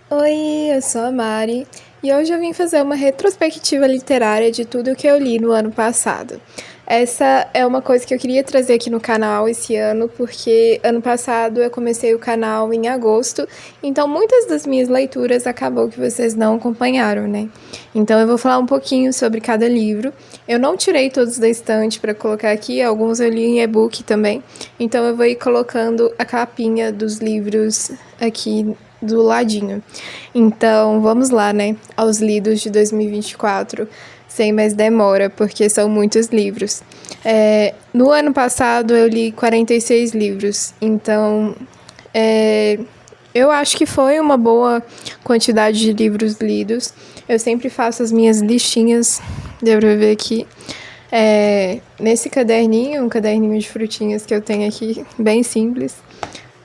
Oi, eu sou a Mari e hoje eu vim fazer uma retrospectiva literária de tudo que eu li no ano passado. Essa é uma coisa que eu queria trazer aqui no canal esse ano, porque ano passado eu comecei o canal em agosto, então muitas das minhas leituras acabou que vocês não acompanharam, né? Então eu vou falar um pouquinho sobre cada livro. Eu não tirei todos da estante para colocar aqui, alguns eu li em e-book também, então eu vou ir colocando a capinha dos livros aqui do ladinho. Então, vamos lá, né? Aos lidos de 2024, sem mais demora, porque são muitos livros. No ano passado, eu li 46 livros, então eu acho que foi uma boa quantidade de livros lidos. Eu sempre faço as minhas listinhas, deu pra ver aqui. Nesse caderninho, um caderninho de frutinhas que eu tenho aqui, bem simples.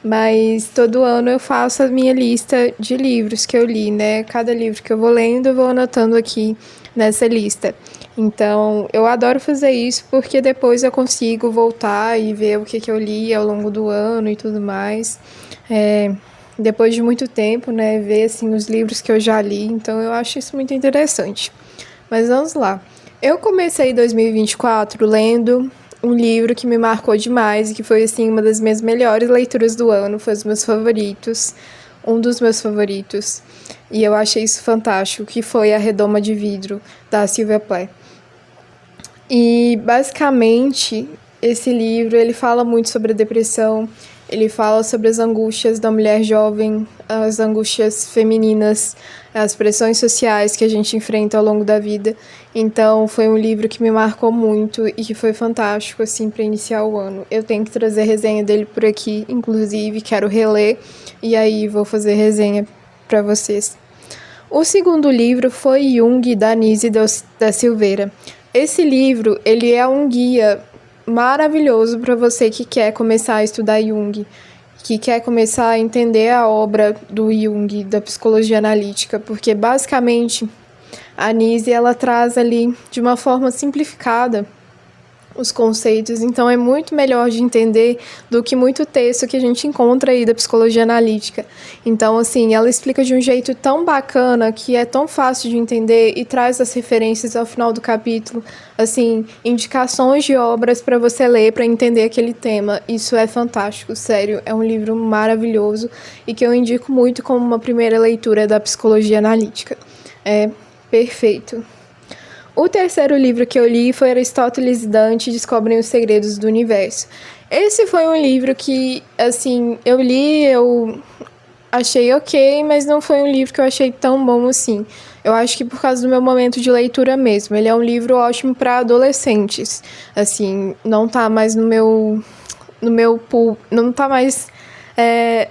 Mas todo ano eu faço a minha lista de livros que eu li, né? Cada livro que eu vou lendo, eu vou anotando aqui nessa lista. Então, eu adoro fazer isso porque depois eu consigo voltar e ver o que eu li ao longo do ano e tudo mais. Depois de muito tempo, né? Ver, assim, os livros que eu já li. Então, eu acho isso muito interessante. Mas vamos lá. Eu comecei 2024 lendo um livro que me marcou demais e que foi, assim, uma das minhas melhores leituras do ano, foi os meus favoritos, um dos meus favoritos, e eu achei isso fantástico, que foi A Redoma de Vidro, da Sylvia Plath. E, basicamente, esse livro, ele fala muito sobre a depressão, ele fala sobre as angústias da mulher jovem, as angústias femininas, as pressões sociais que a gente enfrenta ao longo da vida. Então, foi um livro que me marcou muito e que foi fantástico, assim, para iniciar o ano. Eu tenho que trazer resenha dele por aqui, inclusive, quero reler, e aí vou fazer resenha para vocês. O segundo livro foi Jung, da Nise da Silveira. Esse livro, ele é um guia maravilhoso para você que quer começar a estudar Jung, que quer começar a entender a obra do Jung, da psicologia analítica, porque basicamente a Nise ela traz ali de uma forma simplificada os conceitos, então é muito melhor de entender do que muito texto que a gente encontra aí da psicologia analítica. Então, assim, ela explica de um jeito tão bacana, que é tão fácil de entender e traz as referências ao final do capítulo, assim, indicações de obras para você ler, para entender aquele tema. Isso é fantástico, sério, é um livro maravilhoso e que eu indico muito como uma primeira leitura da psicologia analítica. É perfeito. O terceiro livro que eu li foi Aristóteles e Dante Descobrem os Segredos do Universo. Esse foi um livro que, assim, eu li, eu achei ok, mas não foi um livro que eu achei tão bom assim. Eu acho que por causa do meu momento de leitura mesmo. Ele é um livro ótimo para adolescentes. Assim, não tá mais não tá mais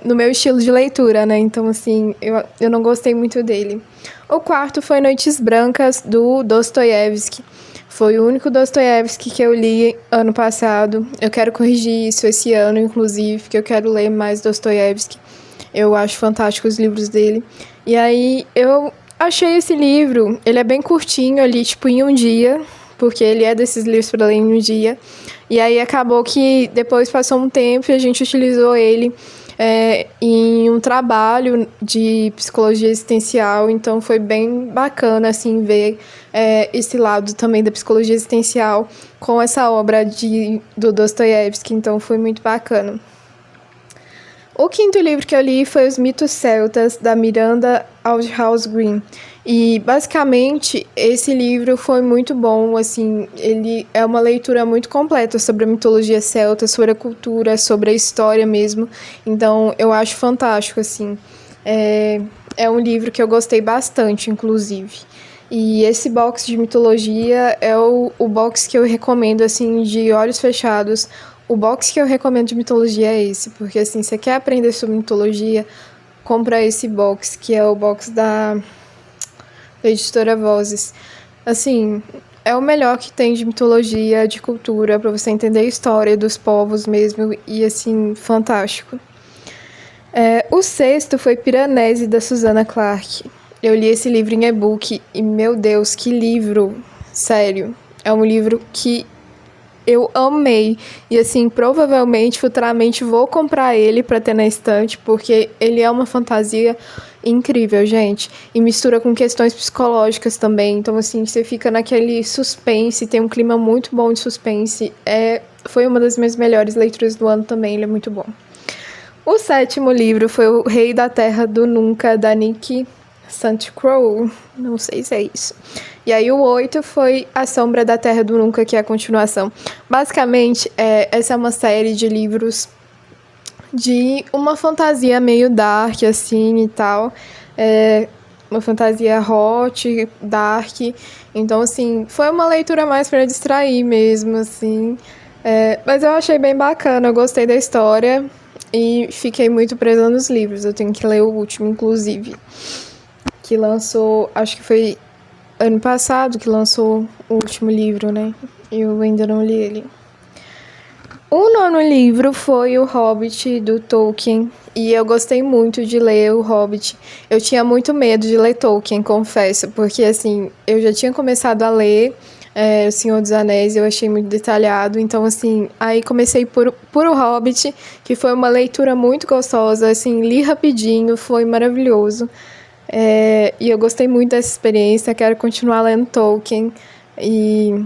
no meu estilo de leitura, né? Então, assim, eu não gostei muito dele. O quarto foi Noites Brancas, do Dostoiévski. Foi o único Dostoiévski que eu li ano passado. Eu quero corrigir isso esse ano, inclusive, porque eu quero ler mais Dostoiévski. Eu acho fantástico os livros dele. E aí, eu achei esse livro, ele é bem curtinho, eu li, tipo, em um dia, porque ele é desses livros para ler em um dia. E aí, acabou que depois passou um tempo e a gente utilizou ele em um trabalho de psicologia existencial, então foi bem bacana, assim, ver esse lado também da psicologia existencial com essa obra do Dostoiévski, então foi muito bacana. O quinto livro que eu li foi Os Mitos Celtas, da Miranda Aldhouse Green. E, basicamente, esse livro foi muito bom, assim, ele é uma leitura muito completa sobre a mitologia celta, sobre a cultura, sobre a história mesmo. Então, eu acho fantástico, assim. É um livro que eu gostei bastante, inclusive. E esse box de mitologia é o box que eu recomendo, assim, de olhos fechados. O box que eu recomendo de mitologia é esse, porque, assim, você quer aprender sobre mitologia, compra esse box, que é o box da editora Vozes. Assim, é o melhor que tem de mitologia, de cultura, para você entender a história dos povos mesmo, e, assim, fantástico. O sexto foi Piranesi, da Susanna Clarke. Eu li esse livro em e-book e, meu Deus, que livro! Sério, é um livro que eu amei. E assim, provavelmente, futuramente vou comprar ele pra ter na estante, porque ele é uma fantasia incrível, gente. E mistura com questões psicológicas também. Então, assim, você fica naquele suspense, tem um clima muito bom de suspense. Foi uma das minhas melhores leituras do ano também, ele é muito bom. O 7º livro foi O Rei da Terra do Nunca, da Nick St. Crow, não sei se é isso. E aí o 8 foi A Sombra da Terra do Nunca, que é a continuação. Basicamente, essa é uma série de livros de uma fantasia meio dark, assim, e tal. Uma fantasia hot, dark. Então, assim, foi uma leitura mais para distrair mesmo, assim. Mas eu achei bem bacana, eu gostei da história e fiquei muito presa nos livros. Eu tenho que ler o último, inclusive, que lançou, acho que foi ano passado que lançou o último livro, né? Eu ainda não li ele. O 9º livro foi O Hobbit, do Tolkien, e eu gostei muito de ler O Hobbit. Eu tinha muito medo de ler Tolkien, confesso, porque, assim, eu já tinha começado a ler O Senhor dos Anéis, eu achei muito detalhado, então, assim, aí comecei por O Hobbit, que foi uma leitura muito gostosa, assim, li rapidinho, foi maravilhoso. E eu gostei muito dessa experiência, quero continuar lendo Tolkien, e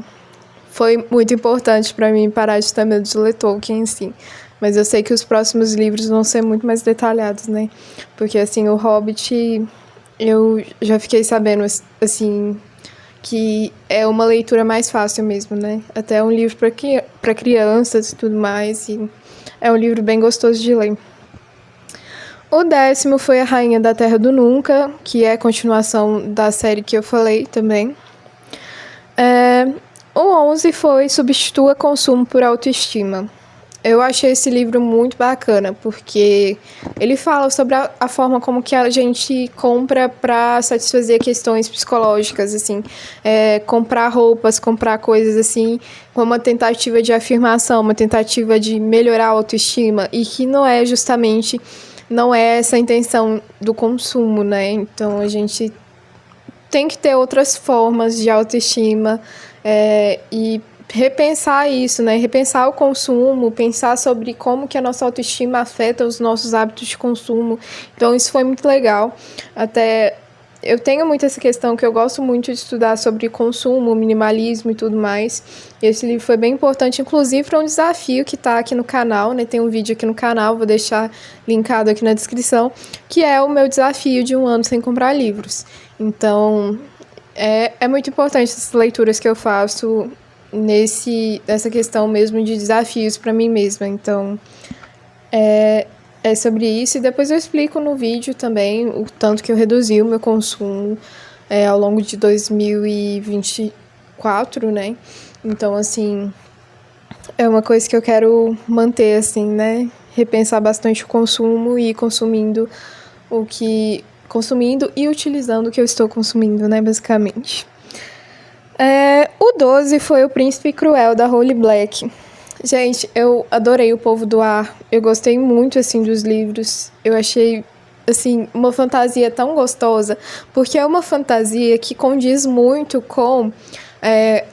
foi muito importante para mim parar de ter medo de ler Tolkien em si. Mas eu sei que os próximos livros vão ser muito mais detalhados, né? Porque, assim, o Hobbit, eu já fiquei sabendo, assim, que é uma leitura mais fácil mesmo, né? Até é um livro para crianças e tudo mais, e é um livro bem gostoso de ler. O 10º foi A Rainha da Terra do Nunca, que é a continuação da série que eu falei também. O 11 foi Substitua Consumo por Autoestima. Eu achei esse livro muito bacana, porque ele fala sobre a forma como que a gente compra para satisfazer questões psicológicas, assim, comprar roupas, comprar coisas assim, com uma tentativa de afirmação, uma tentativa de melhorar a autoestima, e que não é essa a intenção do consumo, né? Então a gente tem que ter outras formas de autoestima, e repensar isso, né? Repensar o consumo, pensar sobre como que a nossa autoestima afeta os nossos hábitos de consumo. Então isso foi muito legal. Até eu tenho muito essa questão que eu gosto muito de estudar sobre consumo, minimalismo e tudo mais. E esse livro foi bem importante, inclusive para um desafio que está aqui no canal, né? Tem um vídeo aqui no canal, vou deixar linkado aqui na descrição, que é o meu desafio de 1 ano sem comprar livros. Então, é muito importante essas leituras que eu faço nessa questão mesmo de desafios para mim mesma. Então, é sobre isso. E depois eu explico no vídeo também o tanto que eu reduzi o meu consumo ao longo de 2024, né? Então, assim, é uma coisa que eu quero manter, assim, né? Repensar bastante o consumo e consumindo e utilizando o que eu estou consumindo, né, basicamente. O 12 foi O Príncipe Cruel, da Holly Black. Gente, eu adorei O Povo do Ar. Eu gostei muito, assim, dos livros. Eu achei, assim, uma fantasia tão gostosa, porque é uma fantasia que condiz muito com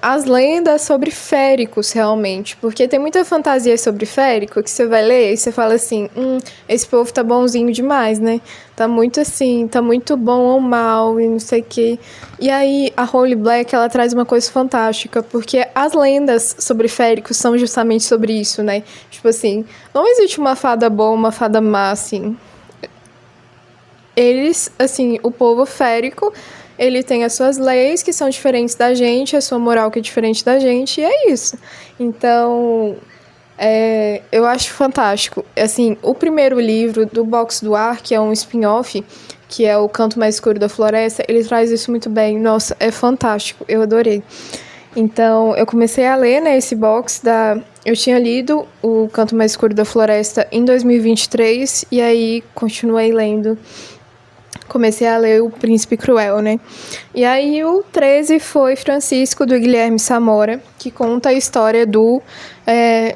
as lendas sobre féricos, realmente. Porque tem muita fantasia sobre férico que você vai ler e você fala assim, esse povo tá bonzinho demais, né? Tá muito assim, tá muito bom ou mal e não sei o quê. E aí, a Holly Black, ela traz uma coisa fantástica, porque as lendas sobre féricos são justamente sobre isso, né? Tipo assim, não existe uma fada boa, uma fada má, assim. Eles, assim, o povo férico, ele tem as suas leis que são diferentes da gente, a sua moral que é diferente da gente, e é isso. Então, eu acho fantástico. Assim, o primeiro livro do Box do Ar, que é um spin-off, que é O Canto Mais Escuro da Floresta, ele traz isso muito bem. Nossa, é fantástico, eu adorei. Então, eu comecei a ler, né, esse box Eu tinha lido O Canto Mais Escuro da Floresta em 2023, e aí continuei lendo. Comecei a ler O Príncipe Cruel, né? E aí o 13 foi Francisco, do Guilherme Samora, que conta a história do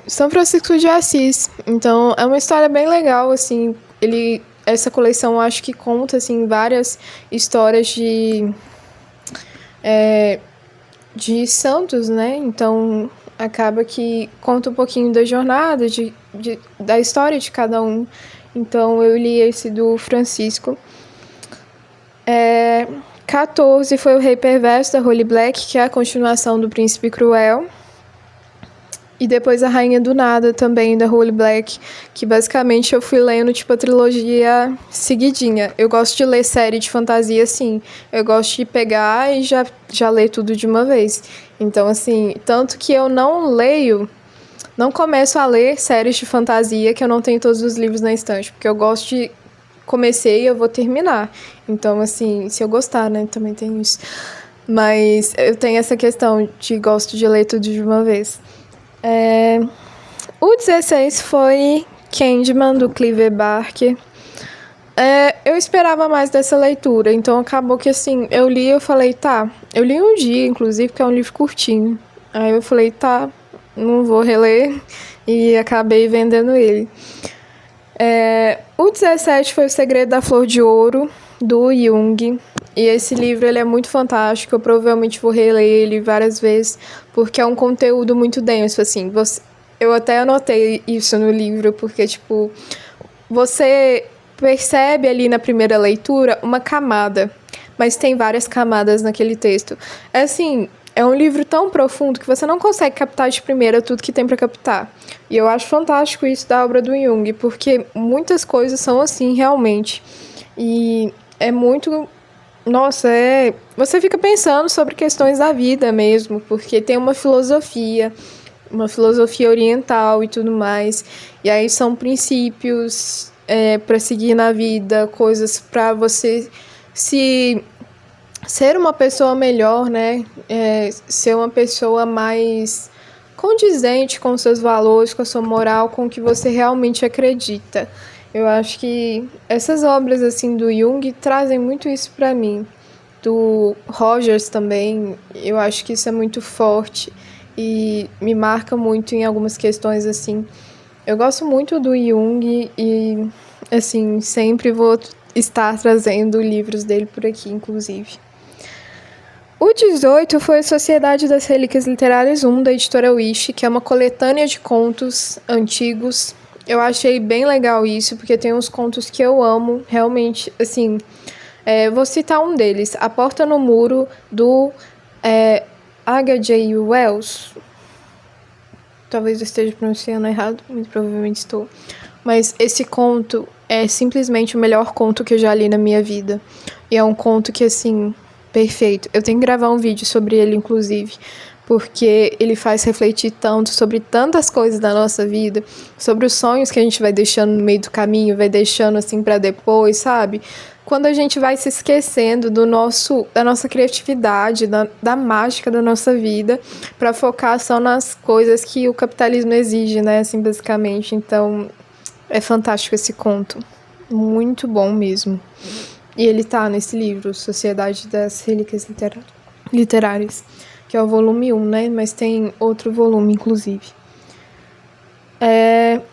São Francisco de Assis. Então, é uma história bem legal, assim. Essa coleção, acho que conta, assim, várias histórias de santos, né? Então, acaba que conta um pouquinho da jornada, da história de cada um. Então, eu li esse do Francisco. 14 foi O Rei Perverso, da Holly Black, que é a continuação do Príncipe Cruel. E depois A Rainha do Nada, também, da Holly Black, que basicamente eu fui lendo, tipo, a trilogia seguidinha. Eu gosto de ler série de fantasia, assim. Eu gosto de pegar e já ler tudo de uma vez. Então, assim, tanto que eu não começo a ler séries de fantasia que eu não tenho todos os livros na estante, porque eu gosto de... Comecei e eu vou terminar. Então, assim, se eu gostar, né, também tem isso. Mas eu tenho essa questão de gosto de ler tudo de uma vez. O 16 foi Candyman, do Clive Barker. Eu esperava mais dessa leitura, então acabou que, assim, eu li e eu falei, tá. Eu li um dia, inclusive, porque é um livro curtinho. Aí eu falei, tá, não vou reler, e acabei vendendo ele. O 17 foi O Segredo da Flor de Ouro, do Jung. E esse livro ele é muito fantástico, eu provavelmente vou reler ele várias vezes, porque é um conteúdo muito denso, assim. Eu até anotei isso no livro, porque, tipo, você percebe ali na primeira leitura uma camada, mas tem várias camadas naquele texto. É um livro tão profundo que você não consegue captar de primeira tudo que tem para captar. E eu acho fantástico isso da obra do Jung, porque muitas coisas são assim, realmente. E é muito... Nossa, você fica pensando sobre questões da vida mesmo, porque tem uma filosofia oriental e tudo mais. E aí são princípios para seguir na vida, coisas para você ser uma pessoa melhor, né? Ser uma pessoa mais condizente com seus valores, com a sua moral, com o que você realmente acredita. Eu acho que essas obras assim do Jung trazem muito isso para mim. Do Rogers também, eu acho que isso é muito forte e me marca muito em algumas questões assim. Eu gosto muito do Jung e, assim, sempre vou estar trazendo livros dele por aqui, inclusive. O 18 foi Sociedade das Relíquias Literárias 1, da editora Wish, que é uma coletânea de contos antigos. Eu achei bem legal isso, porque tem uns contos que eu amo, realmente, assim... vou citar um deles, A Porta no Muro, do H.G. Wells. Talvez eu esteja pronunciando errado, muito provavelmente estou. Mas esse conto é simplesmente o melhor conto que eu já li na minha vida. E é um conto que, assim, perfeito. Eu tenho que gravar um vídeo sobre ele, inclusive, porque ele faz refletir tanto sobre tantas coisas da nossa vida, sobre os sonhos que a gente vai deixando no meio do caminho, vai deixando, assim, pra depois, sabe? Quando a gente vai se esquecendo da nossa criatividade, da mágica da nossa vida, para focar só nas coisas que o capitalismo exige, né, assim, basicamente. Então, é fantástico esse conto. Muito bom mesmo. E ele tá nesse livro, Sociedade das Relíquias Literárias, que é o volume 1, né, mas tem outro volume, inclusive.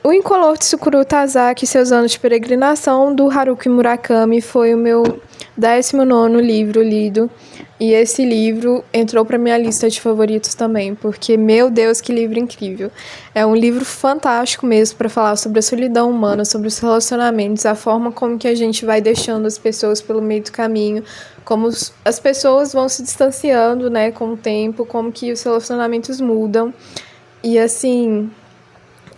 O Incolor Tsukuru Tazaki e Seus Anos de Peregrinação, do Haruki Murakami, foi o meu 19º livro lido. E esse livro entrou para minha lista de favoritos também, porque, meu Deus, que livro incrível. É um livro fantástico mesmo para falar sobre a solidão humana, sobre os relacionamentos, a forma como que a gente vai deixando as pessoas pelo meio do caminho, como as pessoas vão se distanciando, né, com o tempo, como que os relacionamentos mudam. E, assim...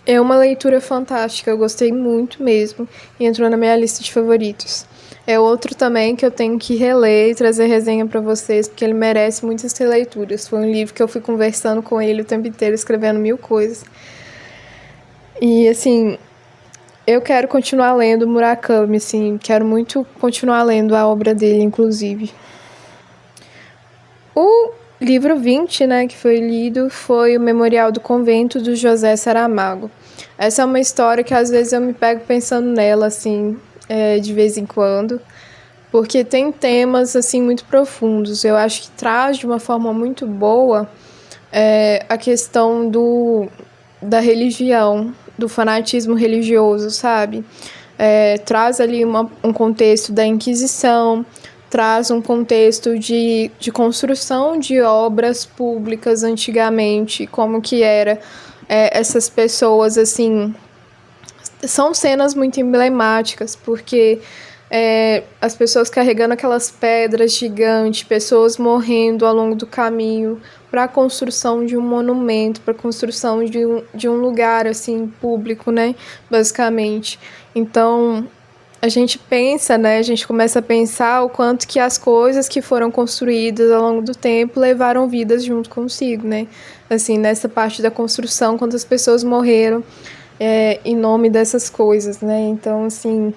é uma leitura fantástica, eu gostei muito mesmo e entrou na minha lista de favoritos. É outro também que eu tenho que reler e trazer resenha para vocês, porque ele merece muitas releituras. Foi um livro que eu fui conversando com ele o tempo inteiro, escrevendo 1000 coisas. E, assim, eu quero continuar lendo Murakami, assim, quero muito continuar lendo a obra dele, inclusive. O livro 20, né, que foi lido, foi o Memorial do Convento, do José Saramago. Essa é uma história que às vezes eu me pego pensando nela, assim, de vez em quando, porque tem temas, assim, muito profundos. Eu acho que traz de uma forma muito boa a questão da religião, do fanatismo religioso, sabe? Traz ali um contexto da Inquisição, traz um contexto de construção de obras públicas antigamente, como que era essas pessoas, assim, são cenas muito emblemáticas, porque as pessoas carregando aquelas pedras gigantes, pessoas morrendo ao longo do caminho para a construção de um monumento, para a construção de um lugar assim público, né, basicamente. Então, a gente pensa, né, a gente começa a pensar o quanto que as coisas que foram construídas ao longo do tempo levaram vidas junto consigo, né, assim, nessa parte da construção, quantas pessoas morreram em nome dessas coisas, né, então, assim,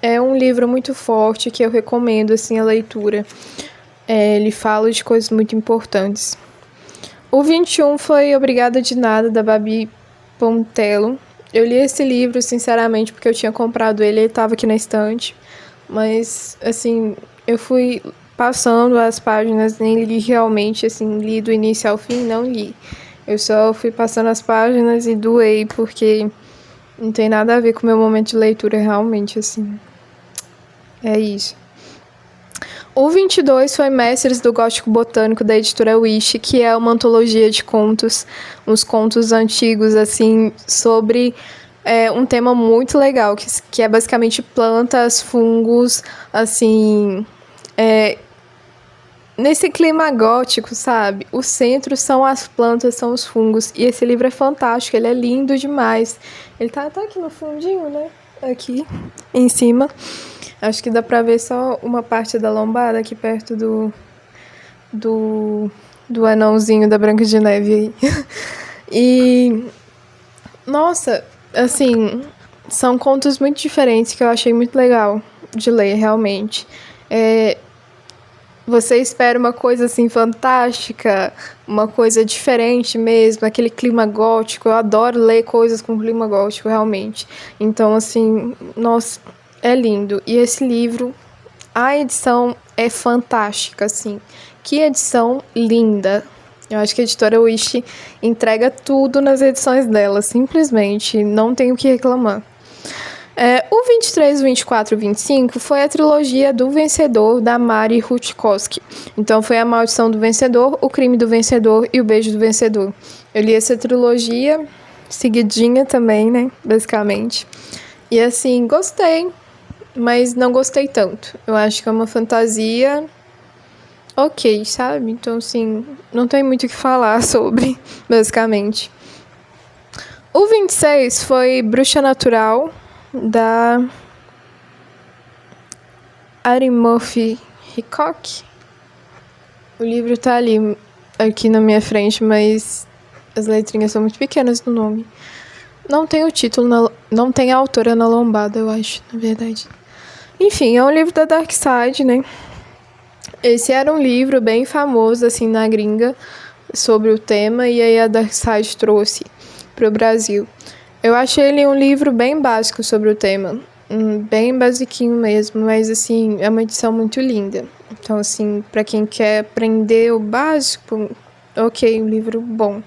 é um livro muito forte que eu recomendo, assim, a leitura. Ele fala de coisas muito importantes. O 21 foi Obrigada de Nada, da Babi Pontello. Eu li esse livro, sinceramente, porque eu tinha comprado ele estava aqui na estante. Mas, assim, eu fui passando as páginas, nem li realmente, assim, li do início ao fim, não li. Eu só fui passando as páginas e doei, porque não tem nada a ver com o meu momento de leitura, realmente, assim. É isso. O 22 foi Mestres do Gótico Botânico, da editora Wish, que é uma antologia de contos, uns contos antigos, assim, sobre um tema muito legal, que é basicamente plantas, fungos, assim, nesse clima gótico, sabe? O centro são as plantas, são os fungos, e esse livro é fantástico, ele é lindo demais. Ele tá até aqui no fundinho, né? Aqui, em cima. Acho que dá pra ver só uma parte da lombada aqui perto do anãozinho da Branca de Neve aí. E, nossa, assim, são contos muito diferentes que eu achei muito legal de ler, realmente. Você espera uma coisa assim fantástica, uma coisa diferente mesmo, aquele clima gótico. Eu adoro ler coisas com clima gótico, realmente. Então, assim, nossa, é lindo. E esse livro, a edição é fantástica, assim. Que edição linda. Eu acho que a editora Wish entrega tudo nas edições dela, simplesmente. Não tenho o que reclamar. O 23, 24 e 25 foi a trilogia do Vencedor, da Mari Rutkowski. Então foi A Maldição do Vencedor, O Crime do Vencedor e O Beijo do Vencedor. Eu li essa trilogia, seguidinha também, né, basicamente. E assim, gostei, mas não gostei tanto. Eu acho que é uma fantasia ok, sabe? Então, assim, não tem muito o que falar sobre, basicamente. O 26 foi Bruxa Natural, da Ari Murphy Hickok. O livro tá ali, aqui na minha frente, mas as letrinhas são muito pequenas no nome. Não tem o título, não tem a autora na lombada, eu acho, na verdade. Enfim, é um livro da Dark Side, né? Esse era um livro bem famoso, assim, na gringa, sobre o tema, e aí a Dark Side trouxe pro Brasil. Eu achei ele um livro bem básico sobre o tema, bem basiquinho mesmo, mas, assim, é uma edição muito linda. Então, assim, para quem quer aprender o básico, ok, um livro bom.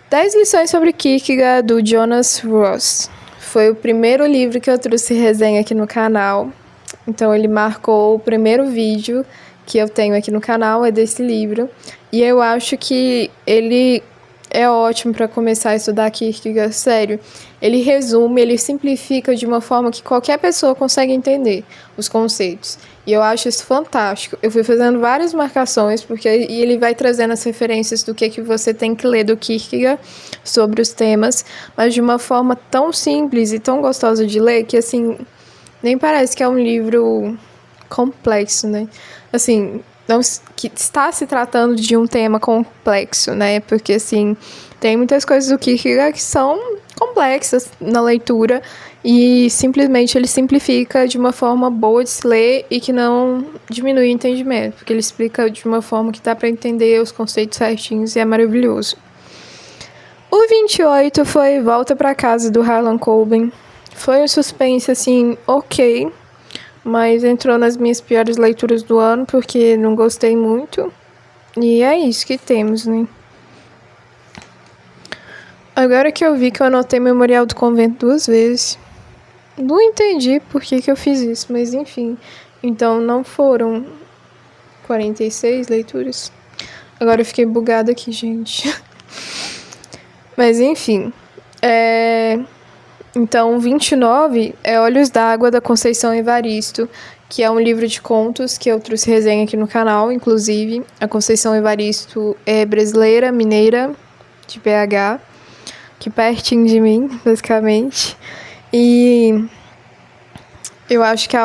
10 lições sobre Kierkegaard, do Jonas Ross. Foi o primeiro livro que eu trouxe resenha aqui no canal. Então, ele marcou o primeiro vídeo que eu tenho aqui no canal, é desse livro. E eu acho que ele é ótimo para começar a estudar Kierkegaard, sério. Ele resume, ele simplifica de uma forma que qualquer pessoa consegue entender os conceitos. E eu acho isso fantástico. Eu fui fazendo várias marcações, e ele vai trazendo as referências do que você tem que ler do Kierkegaard sobre os temas, mas de uma forma tão simples e tão gostosa de ler que, assim, nem parece que é um livro complexo, né? Assim, não, que está se tratando de um tema complexo, né? Porque, assim, tem muitas coisas do Kierkegaard que são complexas na leitura e simplesmente ele simplifica de uma forma boa de se ler e que não diminui o entendimento, porque ele explica de uma forma que dá para entender os conceitos certinhos e é maravilhoso. O 28 foi Volta para Casa, do Harlan Coben. Foi um suspense, assim, ok, mas entrou nas minhas piores leituras do ano, porque não gostei muito. E é isso que temos, né? Agora que eu vi que eu anotei Memorial do Convento 2 vezes. não entendi por que eu fiz isso, mas enfim. Então não foram 46 leituras. Agora eu fiquei bugada aqui, gente. Mas enfim. Então, 29 é Olhos d'Água, da Conceição Evaristo, que é um livro de contos que eu trouxe resenha aqui no canal, inclusive. A Conceição Evaristo é brasileira, mineira, de BH, que pertinho de mim, basicamente. E eu acho que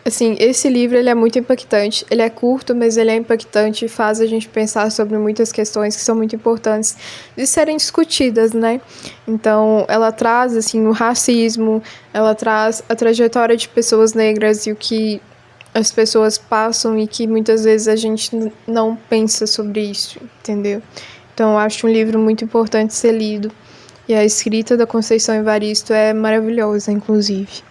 assim, esse livro ele é muito impactante. Ele é curto, mas ele é impactante e faz a gente pensar sobre muitas questões que são muito importantes de serem discutidas, né? Então, ela traz, assim, o racismo, ela traz a trajetória de pessoas negras e o que as pessoas passam e que muitas vezes a gente não pensa sobre isso, entendeu? Então, eu acho um livro muito importante ser lido. E a escrita da Conceição Evaristo é maravilhosa, inclusive.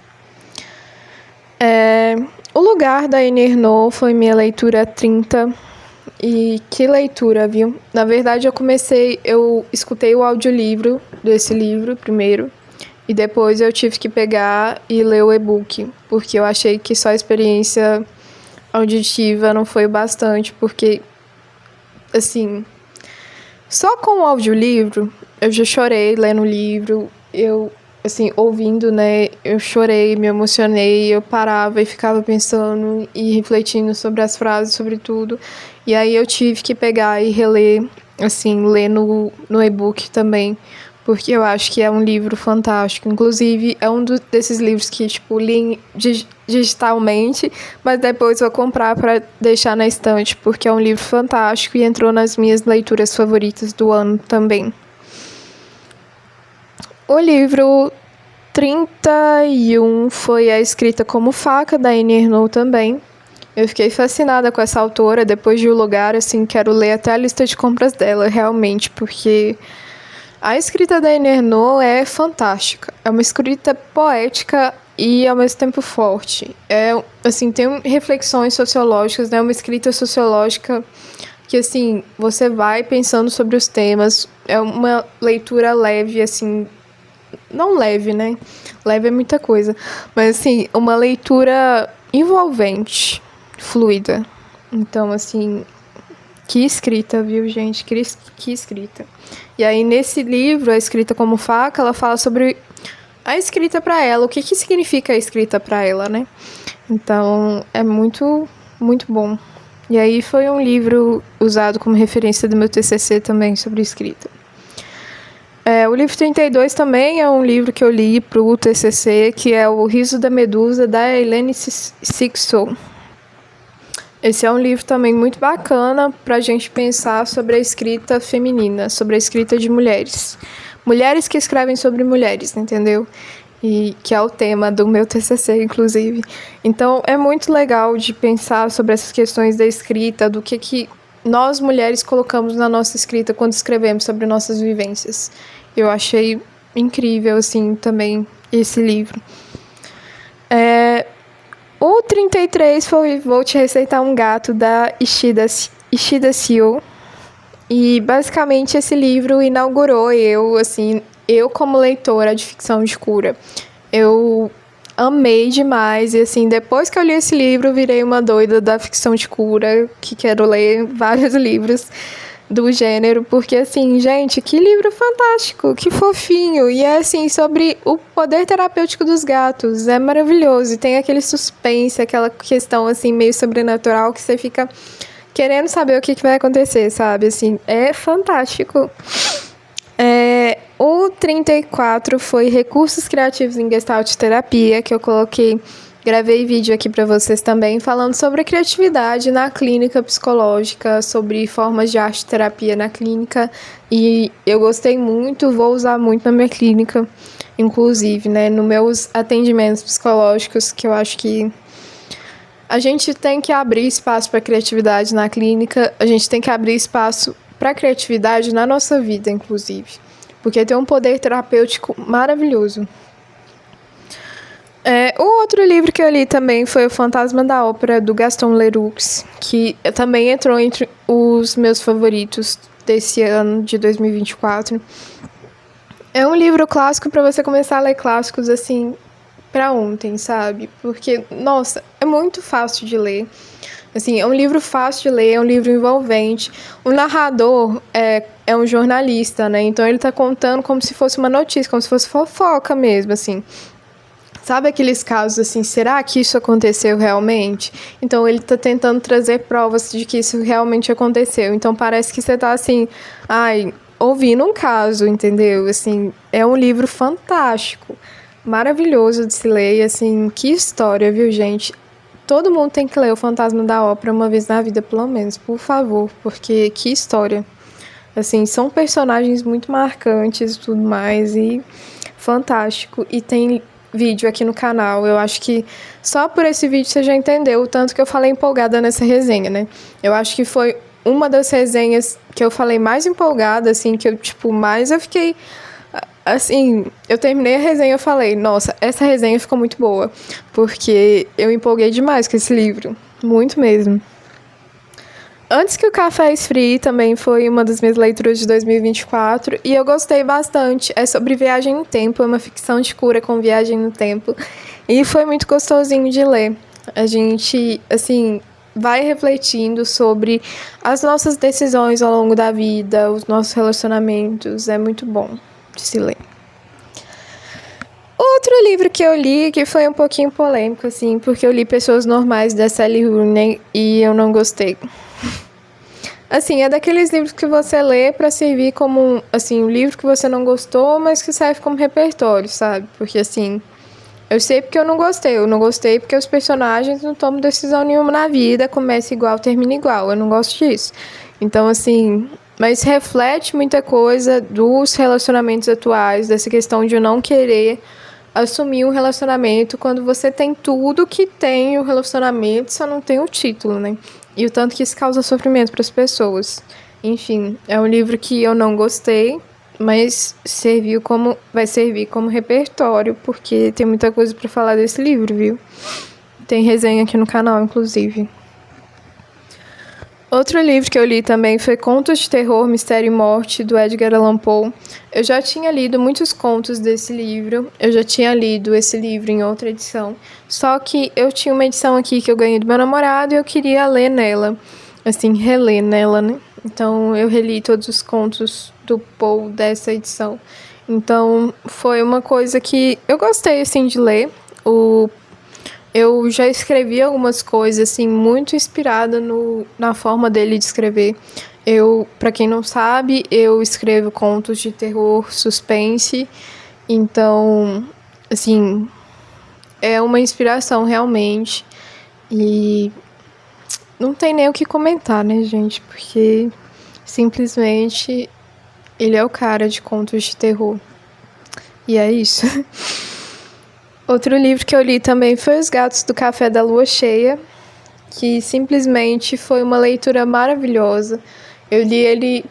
O Lugar, da Annie Ernaux, foi minha leitura 30. E que leitura, viu? Na verdade, eu escutei o audiolivro desse livro primeiro. E depois eu tive que pegar e ler o e-book. Porque eu achei que só a experiência auditiva não foi o bastante. Porque, assim, só com o audiolivro, eu já chorei lendo o livro. Assim, ouvindo, né, eu chorei, me emocionei, eu parava e ficava pensando e refletindo sobre as frases, sobre tudo. E aí eu tive que pegar e reler, assim, ler no e-book também, porque eu acho que é um livro fantástico. Inclusive, é um desses livros que, tipo, li digitalmente, mas depois vou comprar para deixar na estante, porque é um livro fantástico e entrou nas minhas leituras favoritas do ano também. O livro 31 foi A Escrita como Faca, da Annie Ernaux também. Eu fiquei fascinada com essa autora. Depois de O Lugar, assim, quero ler até a lista de compras dela, realmente, porque a escrita da Annie Ernaux é fantástica. É uma escrita poética e, ao mesmo tempo, forte. Assim, tem reflexões sociológicas, né? Uma escrita sociológica que, assim, você vai pensando sobre os temas. É uma leitura leve, assim, não leve, né? Leve é muita coisa. Mas, assim, uma leitura envolvente, fluida. Então, assim, que escrita, viu, gente? Que escrita. E aí, nesse livro, A Escrita como Faca, ela fala sobre a escrita para ela. O que significa a escrita para ela, né? Então, é muito, muito bom. E aí, foi um livro usado como referência do meu TCC também, sobre escrita. O livro 32 também é um livro que eu li para o TCC, que é O Riso da Medusa, da Hélène Cixous. Esse é um livro também muito bacana para a gente pensar sobre a escrita feminina, sobre a escrita de mulheres. Mulheres que escrevem sobre mulheres, entendeu? E que é o tema do meu TCC, inclusive. Então, é muito legal de pensar sobre essas questões da escrita, do que nós mulheres colocamos na nossa escrita quando escrevemos sobre nossas vivências. Eu achei incrível, assim, também esse livro. O 33 foi Vou Te Receitar um Gato, da Ishida Seo. E, basicamente, esse livro inaugurou eu como leitora de ficção de cura. Eu amei demais, e assim, depois que eu li esse livro, virei uma doida da ficção de cura, que quero ler vários livros do gênero, porque assim, gente, que livro fantástico, que fofinho, e é assim, sobre o poder terapêutico dos gatos, é maravilhoso, e tem aquele suspense, aquela questão assim, meio sobrenatural, que você fica querendo saber o que vai acontecer, sabe, assim, é fantástico. O 34 foi Recursos Criativos em Gestalt Terapia, que eu gravei vídeo aqui para vocês também, falando sobre a criatividade na clínica psicológica, sobre formas de arte terapia na clínica, e eu gostei muito, vou usar muito na minha clínica, inclusive, né, nos meus atendimentos psicológicos, que eu acho que a gente tem que abrir espaço para criatividade na clínica, a gente tem que abrir espaço para criatividade na nossa vida, inclusive, porque tem um poder terapêutico maravilhoso. O outro livro que eu li também foi O Fantasma da Ópera, do Gaston Leroux, que também entrou entre os meus favoritos desse ano de 2024. É um livro clássico para você começar a ler clássicos, assim, pra ontem, sabe? Porque, nossa, é muito fácil de ler. Assim, é um livro fácil de ler, é um livro envolvente. O narrador é um jornalista, né? Então ele tá contando como se fosse uma notícia, como se fosse fofoca mesmo, assim. Sabe aqueles casos assim, será que isso aconteceu realmente? Então ele tá tentando trazer provas de que isso realmente aconteceu. Então parece que você tá assim, ouvindo um caso, entendeu? Assim, é um livro fantástico, maravilhoso de se ler, e assim, que história, viu, gente? Todo mundo tem que ler O Fantasma da Ópera uma vez na vida, pelo menos, por favor, porque que história. Assim, são personagens muito marcantes e tudo mais, e fantástico. E tem vídeo aqui no canal. Eu acho que só por esse vídeo você já entendeu o tanto que eu falei empolgada nessa resenha, né? Eu acho que foi uma das resenhas que eu falei mais empolgada, assim, que eu, mais eu fiquei... Assim, eu terminei a resenha e eu falei, nossa, essa resenha ficou muito boa, porque eu empolguei demais com esse livro, muito mesmo. Antes que o Café Esfrie também foi uma das minhas leituras de 2024 e eu gostei bastante. É sobre viagem no tempo, é uma ficção de cura com viagem no tempo e foi muito gostosinho de ler. A gente, assim, vai refletindo sobre as nossas decisões ao longo da vida, os nossos relacionamentos, é muito bom de se ler. Outro livro que eu li, que foi um pouquinho polêmico, assim, porque eu li Pessoas Normais, da Sally Rooney, e eu não gostei. Assim, é daqueles livros que você lê pra servir como, um livro que você não gostou, mas que serve como repertório, sabe? Porque, assim, eu sei porque eu não gostei porque os personagens não tomam decisão nenhuma na vida, começa igual, termina igual, eu não gosto disso. Então, assim, mas reflete muita coisa dos relacionamentos atuais, dessa questão de eu não querer assumir um relacionamento quando você tem tudo que tem o relacionamento, só não tem o título, né? E o tanto que isso causa sofrimento para as pessoas. Enfim, é um livro que eu não gostei, mas vai servir como repertório, porque tem muita coisa para falar desse livro, viu? Tem resenha aqui no canal, inclusive. Outro livro que eu li também foi Contos de Terror, Mistério e Morte, do Edgar Allan Poe. Eu já tinha lido muitos contos desse livro, eu já tinha lido esse livro em outra edição, só que eu tinha uma edição aqui que eu ganhei do meu namorado e eu queria ler nela, assim, reler nela, né? Então eu reli todos os contos do Poe dessa edição. Então foi uma coisa que eu gostei, assim, de ler. Eu já escrevi algumas coisas, assim, muito inspirada na forma dele de escrever. Pra quem não sabe, eu escrevo contos de terror, suspense. Então, assim, é uma inspiração realmente. E não tem nem o que comentar, né, gente? Porque simplesmente ele é o cara de contos de terror. E é isso. Outro livro que eu li também foi Os Gatos do Café da Lua Cheia, que simplesmente foi uma leitura maravilhosa. Eu li ele,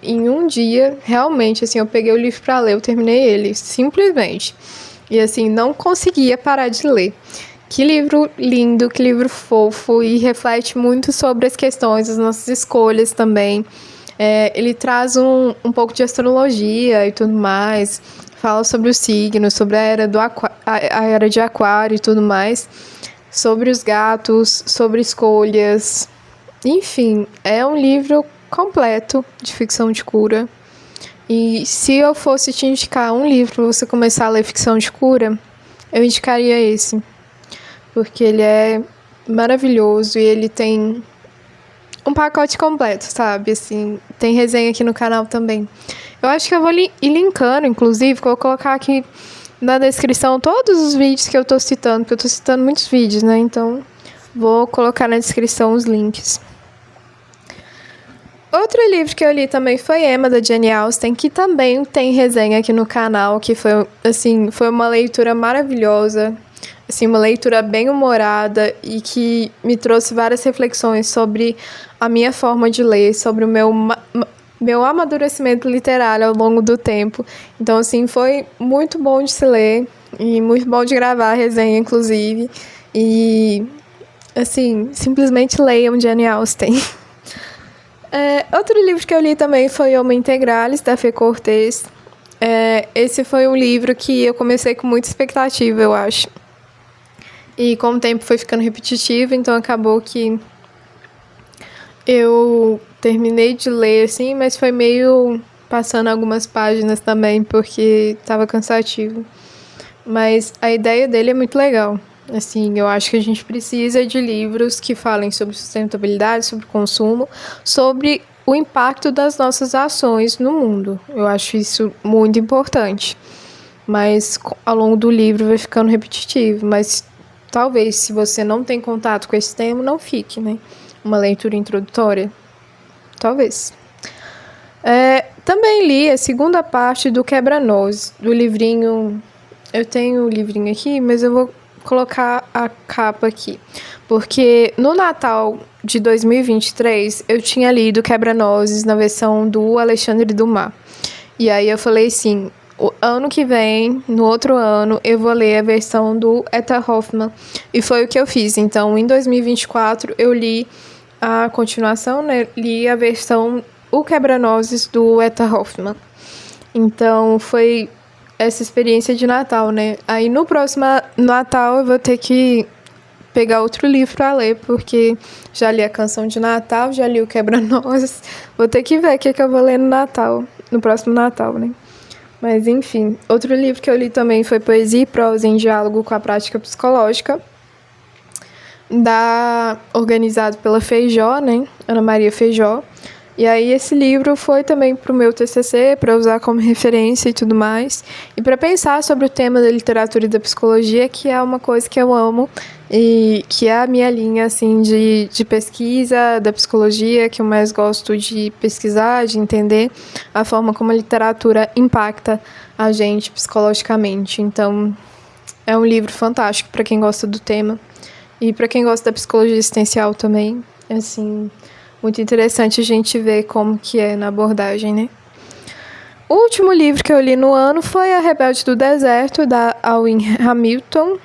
em um dia, realmente, assim, eu peguei o livro para ler, eu terminei ele, simplesmente. E, assim, não conseguia parar de ler. Que livro lindo, que livro fofo, e reflete muito sobre as questões, as nossas escolhas também. Ele traz um pouco de astrologia e tudo mais, fala sobre os signos, sobre a era de Aquário e tudo mais, sobre os gatos, sobre escolhas. Enfim, é um livro completo de ficção de cura. E se eu fosse te indicar um livro para você começar a ler ficção de cura, eu indicaria esse. Porque ele é maravilhoso e ele tem um pacote completo, sabe? Assim, tem resenha aqui no canal também. Eu acho que eu vou ir linkando, inclusive, que eu vou colocar aqui na descrição todos os vídeos que eu tô citando, porque eu tô citando muitos vídeos, né? Então, vou colocar na descrição os links. Outro livro que eu li também foi Emma, da Jane Austen, que também tem resenha aqui no canal, que foi uma leitura maravilhosa, assim, uma leitura bem humorada e que me trouxe várias reflexões sobre a minha forma de ler, sobre o meu amadurecimento literário ao longo do tempo. Então, assim, foi muito bom de se ler e muito bom de gravar a resenha, inclusive. E, assim, simplesmente leiam Jane Austen. Outro livro que eu li também foi Homo Integralis, da Fê Cortez. Esse foi um livro que eu comecei com muita expectativa, eu acho. E com o tempo foi ficando repetitivo, então acabou que eu terminei de ler, assim, mas foi meio passando algumas páginas também, porque tava cansativo. Mas a ideia dele é muito legal. Assim, eu acho que a gente precisa de livros que falem sobre sustentabilidade, sobre consumo, sobre o impacto das nossas ações no mundo. Eu acho isso muito importante. Mas ao longo do livro vai ficando repetitivo. Mas talvez, se você não tem contato com esse tema, não fique, né? Uma leitura introdutória. Talvez. Também li a segunda parte do Quebra-Nozes, do livrinho. Eu tenho o livrinho aqui, mas eu vou colocar a capa aqui. Porque no Natal de 2023, eu tinha lido Quebra-Nozes na versão do Alexandre Dumas. E aí eu falei assim, o ano que vem, no outro ano, eu vou ler a versão do Etta Hoffmann. E foi o que eu fiz. Então, em 2024, eu li a continuação, né? Li a versão O Quebra-Nozes do Etta Hoffmann. Então, foi essa experiência de Natal, né? Aí, no próximo Natal, eu vou ter que pegar outro livro para ler, porque já li a Canção de Natal, já li o Quebra-Nozes. Vou ter que ver o que eu vou ler no Natal, no próximo Natal, né? Mas, enfim. Outro livro que eu li também foi Poesia e Prosa em Diálogo com a Prática Psicológica, organizado pela Feijó, né? Ana Maria Feijó. E aí esse livro foi também para o meu TCC, para usar como referência e tudo mais. E para pensar sobre o tema da literatura e da psicologia, que é uma coisa que eu amo e que é a minha linha assim, de pesquisa da psicologia, que eu mais gosto de pesquisar, de entender a forma como a literatura impacta a gente psicologicamente. Então, é um livro fantástico para quem gosta do tema. E para quem gosta da psicologia existencial também, assim, muito interessante a gente ver como que é na abordagem, né? O último livro que eu li no ano foi A Rebelde do Deserto, da Alwyn Hamilton.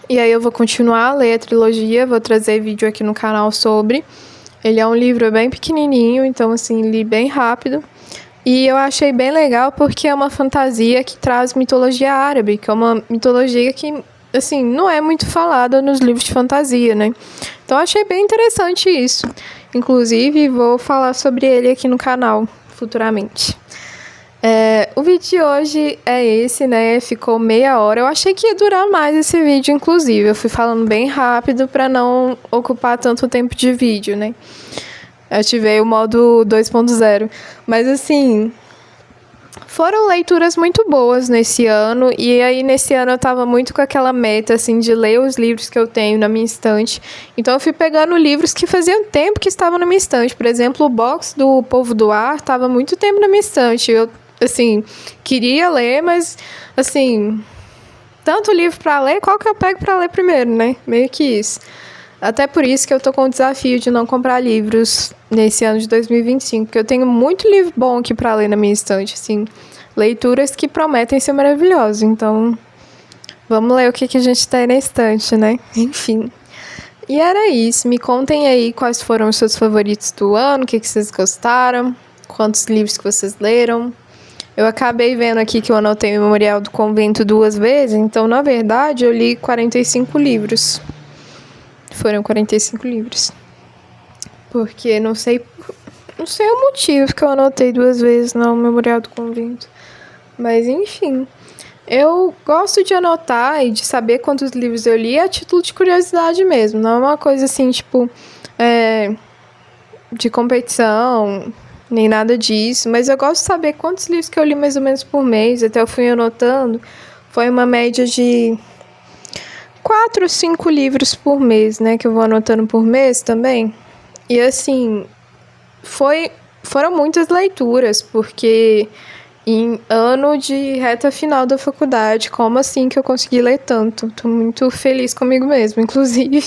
E aí eu vou continuar a ler a trilogia, vou trazer vídeo aqui no canal sobre. Ele é um livro bem pequenininho, então, assim, li bem rápido. E eu achei bem legal porque é uma fantasia que traz mitologia árabe, que é uma mitologia que, assim, não é muito falada nos livros de fantasia, né? Então, achei bem interessante isso. Inclusive, vou falar sobre ele aqui no canal futuramente. O vídeo de hoje é esse, né? Ficou meia hora. Eu achei que ia durar mais esse vídeo, inclusive. Eu fui falando bem rápido para não ocupar tanto tempo de vídeo, né? Eu ativei o modo 2.0. Mas, assim, foram leituras muito boas nesse ano. E aí, nesse ano, eu tava muito com aquela meta, assim, de ler os livros que eu tenho na minha estante. Então, eu fui pegando livros que faziam tempo que estavam na minha estante. Por exemplo, o box do Povo do Ar tava muito tempo na minha estante. Eu, assim, queria ler, mas, assim, tanto livro para ler, qual que eu pego para ler primeiro, né? Meio que isso. Até por isso que eu tô com o desafio de não comprar livros nesse ano de 2025, porque eu tenho muito livro bom aqui para ler na minha estante, assim, leituras que prometem ser maravilhosas. Então, vamos ler o que a gente tem na estante, né? Enfim. E era isso. Me contem aí quais foram os seus favoritos do ano, o que vocês gostaram, quantos livros que vocês leram. Eu acabei vendo aqui que eu anotei o Memorial do Convento 2 vezes, então, na verdade, eu li 45 livros. Foram 45 livros. Porque não sei o motivo que eu anotei 2 vezes no Memorial do Convento. Mas, enfim. Eu gosto de anotar e de saber quantos livros eu li a título de curiosidade mesmo. Não é uma coisa assim, tipo, de competição, nem nada disso. Mas eu gosto de saber quantos livros que eu li mais ou menos por mês. Até eu fui anotando. Foi uma média de 4 ou 5 livros por mês, né? Que eu vou anotando por mês também. E assim, foram muitas leituras, porque em ano de reta final da faculdade, como assim que eu consegui ler tanto? Tô muito feliz comigo mesmo, inclusive.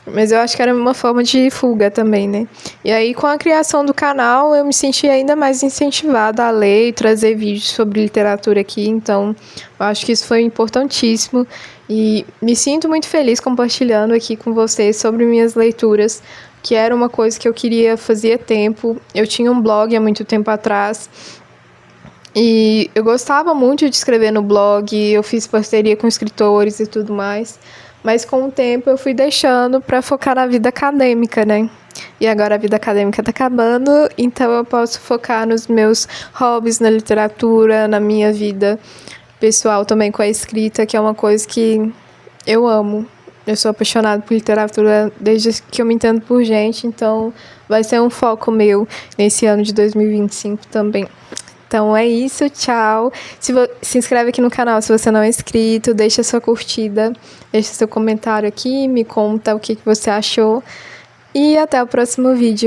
Mas eu acho que era uma forma de fuga também, né? E aí, com a criação do canal, eu me senti ainda mais incentivada a ler e trazer vídeos sobre literatura aqui. Então, eu acho que isso foi importantíssimo. E me sinto muito feliz compartilhando aqui com vocês sobre minhas leituras, que era uma coisa que eu queria fazia tempo. Eu tinha um blog há muito tempo atrás. E eu gostava muito de escrever no blog, eu fiz parceria com escritores e tudo mais. Mas com o tempo eu fui deixando para focar na vida acadêmica, né? E agora a vida acadêmica tá acabando, então eu posso focar nos meus hobbies, na literatura, na minha vida pessoal também com a escrita, que é uma coisa que eu amo. Eu sou apaixonada por literatura desde que eu me entendo por gente, então vai ser um foco meu nesse ano de 2025 também. Então é isso, tchau. Se inscreve aqui no canal se você não é inscrito, deixa sua curtida, deixa seu comentário aqui, me conta o que você achou e até o próximo vídeo.